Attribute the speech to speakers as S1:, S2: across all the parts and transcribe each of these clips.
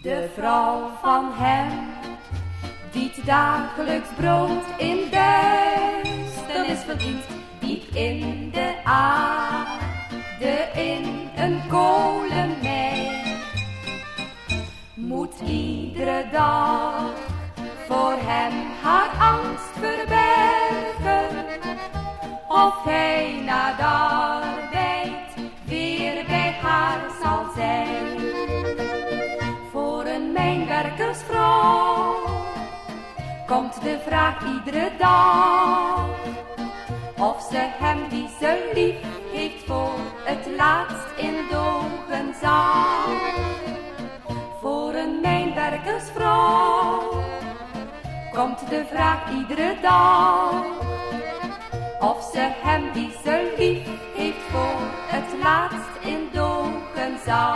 S1: De vrouw van hem, die het dagelijks brood in duisternis verdient, diep in de aarde in een kolenmijn, moet iedere dag voor hem haar angst verbergen, of hij na de arbeid weer bij haar zal zijn. Voor een mijnwerkersvrouw komt de vraag iedere dag, of ze hem die ze lief heeft voor het laatst in dogen zal. Voor een mijnwerkersvrouw komt de vraag iedere dag, of ze hem die ze lief heeft voor het laatst in dogen zal.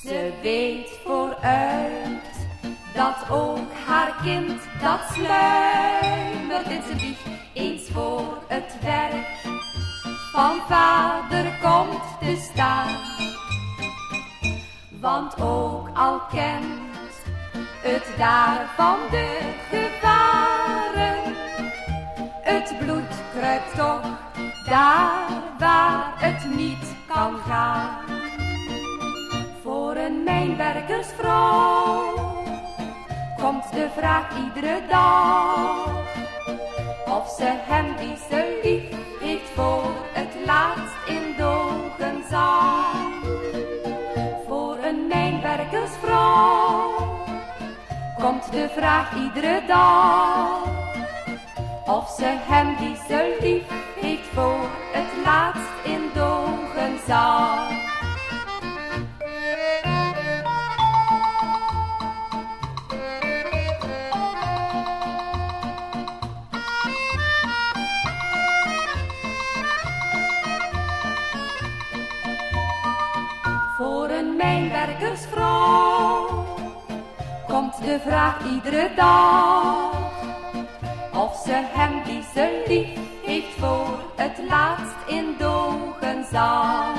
S1: Ze weet vooruit dat ook haar kind dat sluimert in zijn wieg eens voor het werk van vader komt te staan. Want ook al kent het daarvan de gevaren, het bloed kruipt toch daar waar het niet kan gaan. Voor een mijnwerkersvrouw komt de vraag iedere dag, of ze hem die ze lief heeft voor het laatst in dogen zal. Voor een mijnwerkersvrouw komt de vraag iedere dag, of ze hem die ze lief heeft voor het laatst in dogen zal. Voor een mijnwerkersvrouw komt de vraag iedere dag, of ze hem die ze lief heeft voor het laatst in dogen zal.